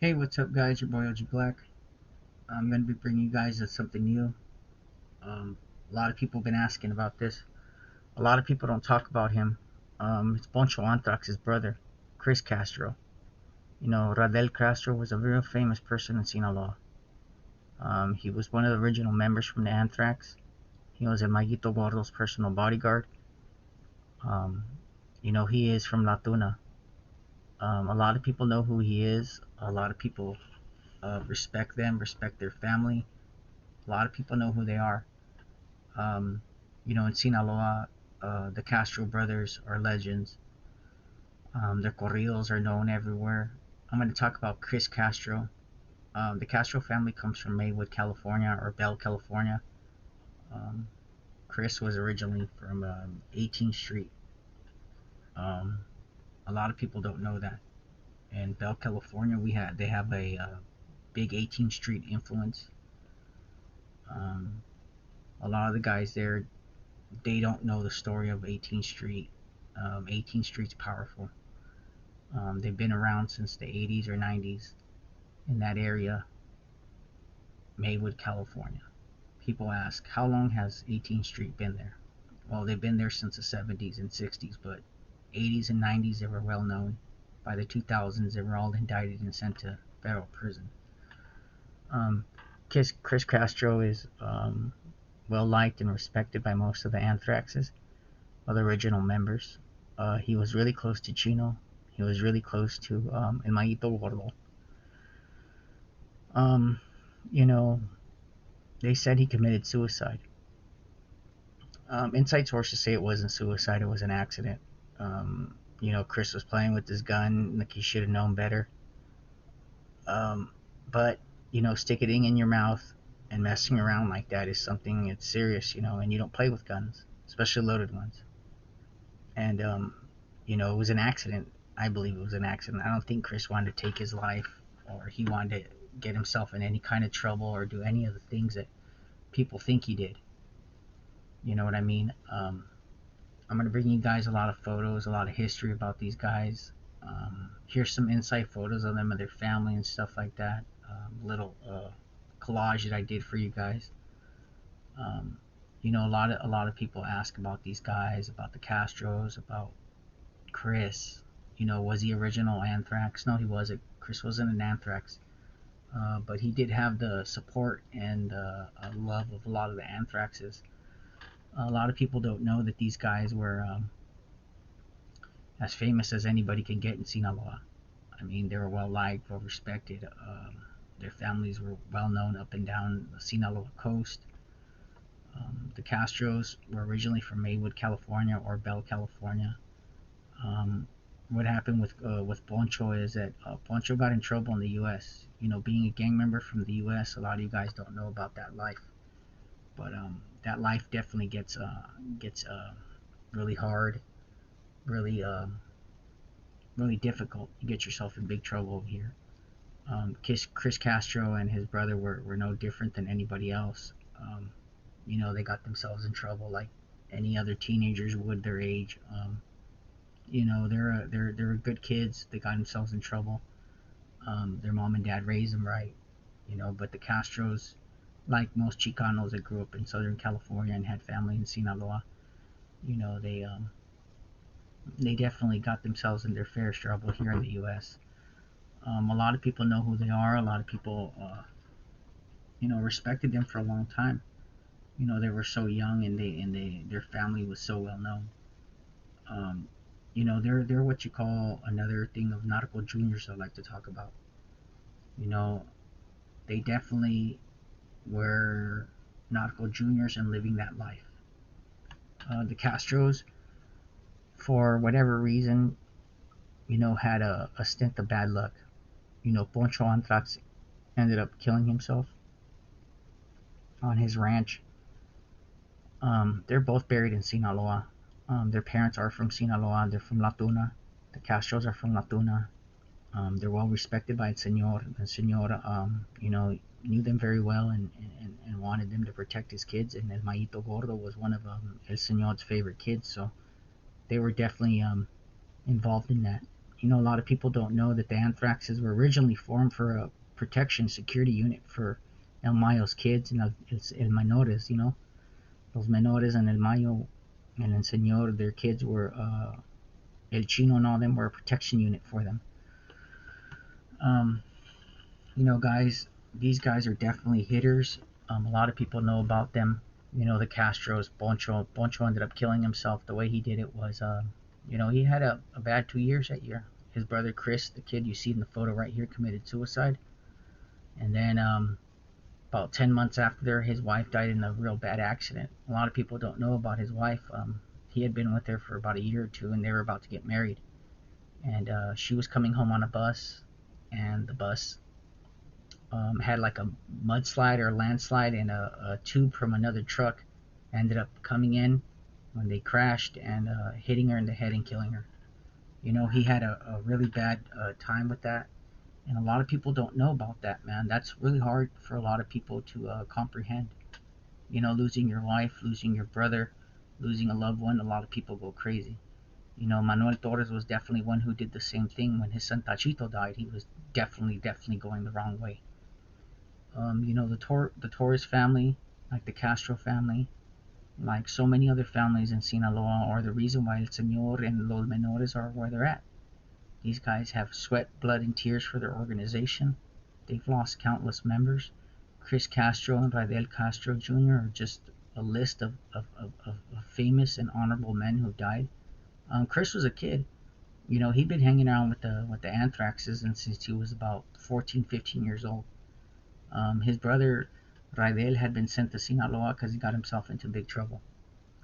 Hey, what's up, guys? Your boy OG Black. I'm going to be bringing you guys something new. A lot of people have been asking about this. A lot of people don't talk about him. It's Poncho Antrax's brother, Chris Castro. Radel Castro was a very famous person in Sinaloa. He was one of the original members from the Anthrax. He was El Maguito Gordo's personal bodyguard. Um, he is from La Tuna. A lot of people know who he is. A lot of people respect them, respect their family. A lot of people know who they are. Um, in Sinaloa, the Castro brothers are legends. Their corridos are known everywhere. I'm going to talk about Chris Castro. The Castro family comes from Maywood, California, or Bell, California. Um, Chris was originally from 18th Street. Um, a lot of people don't know that. In Bell, California, they have a big 18th Street influence. Um, a lot of the guys there, they don't know the story of 18th Street. 18th Street's powerful. They've been around since the 80s or 90s in that area, Maywood, California. People ask, how long has 18th Street been there? Well, they've been there since the 70s and 60s, but 80s and 90s they were well known. By the 2000s, they were all indicted and sent to federal prison. Um, Chris Castro is well liked and respected by most of the Anthraxes, of the original members. He was really close to Chino. He was really close to El Maguito Gordo. Um, you know, they said he committed suicide. Inside sources say it wasn't suicide, it was an accident. Chris was playing with his gun, like he should have known better. Um, but, sticking it in your mouth and messing around like that is something, it's serious, and you don't play with guns, especially loaded ones. And, it was an accident. I believe it was an accident. I don't think Chris wanted to take his life or he wanted to get himself in any kind of trouble or do any of the things that people think he did. You know what I mean? I'm going to bring you guys a lot of photos, a lot of history about these guys. Here's some inside photos of them and their family and stuff like that. Little collage that I did for you guys. Um, a lot of people ask about these guys, about the Castros, about Chris. Was he original Anthrax? No, he wasn't. Chris wasn't an Anthrax. But he did have the support and love of a lot of the Anthraxes. A lot of people don't know that these guys were as famous as anybody can get in Sinaloa. I mean, they were well liked, well respected. Their families were well known up and down the Sinaloa coast. The Castros were originally from Maywood, California, or Bell, California. Um, what happened with Poncho is that Poncho got in trouble in the U.S. Being a gang member from the U.S., a lot of you guys don't know about that life, but that life definitely gets really hard, really really difficult. You get yourself in big trouble over here. Chris Castro and his brother were no different than anybody else. They got themselves in trouble like any other teenagers would their age. They're good kids. They got themselves in trouble. Their mom and dad raised them right. But the Castros, like most Chicanos that grew up in Southern California and had family in Sinaloa, you know, they um, they definitely got themselves in their fair trouble here in the U.S. A lot of people know who they are. A lot of people, respected them for a long time. They were so young and their family was so well known. Um, they're what you call another thing of nautical juniors I like to talk about. You know, they definitely were nautical juniors and living that life. The Castros, for whatever reason, had a stint of bad luck. Poncho Antrax ended up killing himself on his ranch. They're both buried in Sinaloa. Their parents are from Sinaloa. They're from La Tuna. The Castros are from La Tuna. They're well respected by the Senor. The Senor, knew them very well and wanted them to protect his kids. And El Maito Gordo was one of El Senor's favorite kids. So they were definitely involved in that. You know, a lot of people don't know that the Anthraxes were originally formed for a protection security unit for El Mayo's kids and El Menores, you know. Los Menores and El Mayo and El Señor, their kids were, El Chino and all them were a protection unit for them. You know, guys, these guys are definitely hitters. A lot of people know about them. You know, the Castros, Poncho ended up killing himself. The way he did it was, you know, he had a bad 2 years that year. His brother Chris, the kid you see in the photo right here, committed suicide. And then about 10 months after, his wife died in a real bad accident. A lot of people don't know about his wife. He had been with her for about a year or two, and they were about to get married. And she was coming home on a bus, and the bus had like a mudslide or a landslide, and a tube from another truck ended up coming in when they crashed and hitting her in the head and killing her. You know, he had a really bad time with that, and a lot of people don't know about that, man. That's really hard for a lot of people to comprehend. You know, losing your wife, losing your brother, losing a loved one, a lot of people go crazy. You know, Manuel Torres was definitely one who did the same thing. When his son Tachito died, he was definitely going the wrong way. You know, the Torres family, like the Castro family, like so many other families in Sinaloa, are the reason why El Señor and Los Menores are where they're at. These guys have sweat, blood, and tears for their organization. They've lost countless members. Chris Castro and Raidel Castro Jr. are just a list of famous and honorable men who died. Chris was a kid. You know, he'd been hanging around with the Anthraxes and since he was about 14, 15 years old. His brother Raidel had been sent to Sinaloa because he got himself into big trouble.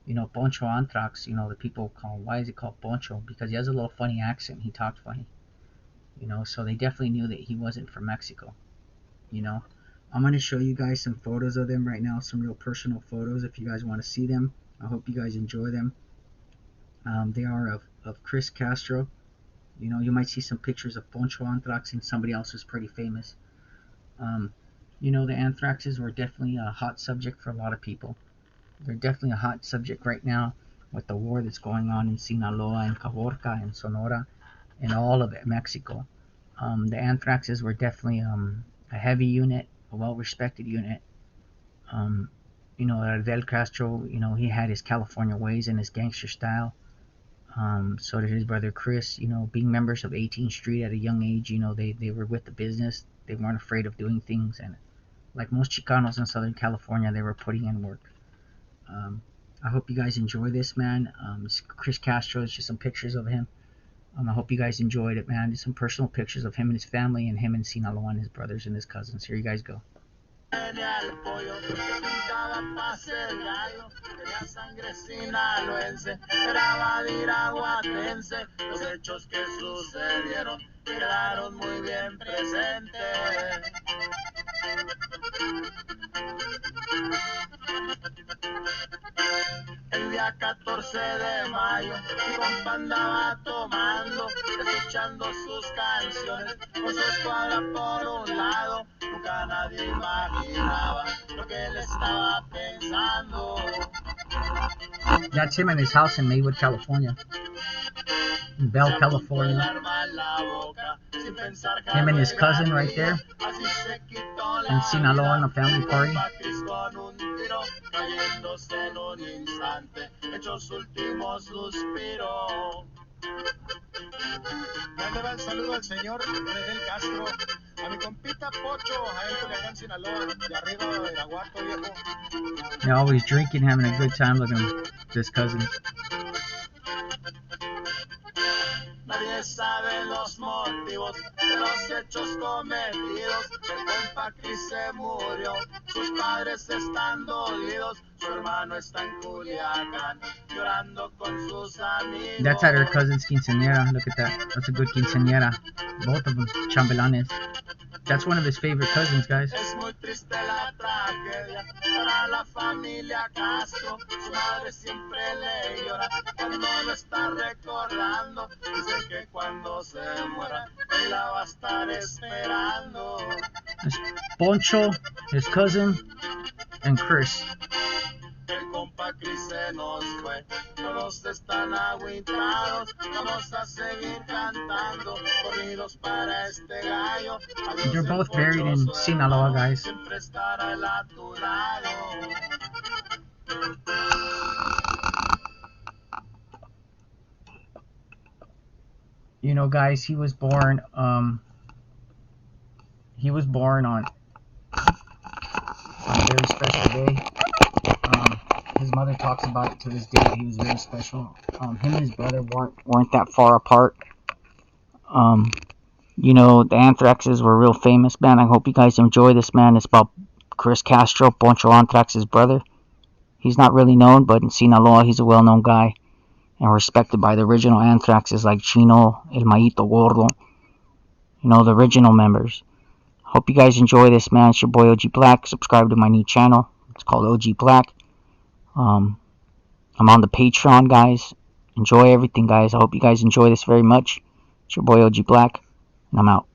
You know, Poncho Antrax, you know, the people call him, why is he called Poncho? Because he has a little funny accent. He talked funny. You know, so they definitely knew that he wasn't from Mexico. You know, I'm going to show you guys some photos of them right now, some real personal photos if you guys want to see them. I hope you guys enjoy them. They are of Chris Castro. You know, you might see some pictures of Poncho Antrax and somebody else who's pretty famous. You know, the Anthraxes were definitely a hot subject for a lot of people. They're definitely a hot subject right now with the war that's going on in Sinaloa and Caborca and Sonora and all of it, Mexico. The Anthraxes were definitely a heavy unit, a well-respected unit. You know, Del Castro, you know, he had his California ways and his gangster style. So did his brother Chris. You know, being members of 18th Street at a young age, you know, they were with the business. They weren't afraid of doing things, and like most Chicanos in Southern California, they were putting in work. I hope you guys enjoy this, man. Chris Castro, it's just some pictures of him. I hope you guys enjoyed it, man. Just some personal pictures of him and his family and him in Sinaloa and his brothers and his cousins. Here you guys go. El día 14 de mayo, mi compa andaba tomando, escuchando sus canciones, con su escuadra por un lado, nunca nadie imaginaba lo que él estaba pensando. That's him in his house in Maywood, California. In Bell, California. Him and his cousin right there in Sinaloa on a family party. Mándale un saludo al señor Raidel Castro, a mi compita Pocho, a él acá en Sinaloa, de arriba de Iraguato, viejo. They're always drinking, having a good time. Look at him, his cousins. Nadie sabe los motivos de los hechos cometidos. El compa Cris se murió, sus padres están dolidos, su hermano está en Culiacán, llorando con sus amigos. That's at her cousin's quinceañera. Look at that. That's a good quinceañera. Both of them, chambelanes. That's one of his favorite cousins, guys. Es muy triste la tragedia para la familia Castro. Su madre siempre le llora cuando lo está recordando. Dice que cuando se muera, él la va a estar esperando. It's Poncho, his cousin, and Chris. El compa Cris se nos fue, no todos están agüitados. Vamos a seguir cantando corridos para este gallo. They're both buried in Sinaloa, guys. Siempre estará él a tu lado. You know, guys, he was born on a very special day. His mother talks about it to this day. He was very special. Him and his brother weren't that far apart. You know, the Anthraxes were a real famous band. I hope you guys enjoy this, man. It's about Chris Castro, Poncho Antrax's brother. He's not really known, but in Sinaloa, he's a well-known guy and respected by the original Anthraxes like Chino, El Maito Gordo. You know, the original members. Hope you guys enjoy this, man. It's your boy OG Black. Subscribe to my new channel. It's called OG Black. I'm on the Patreon, guys. Enjoy everything, guys. I hope you guys enjoy this very much. It's your boy OG Black, and I'm out.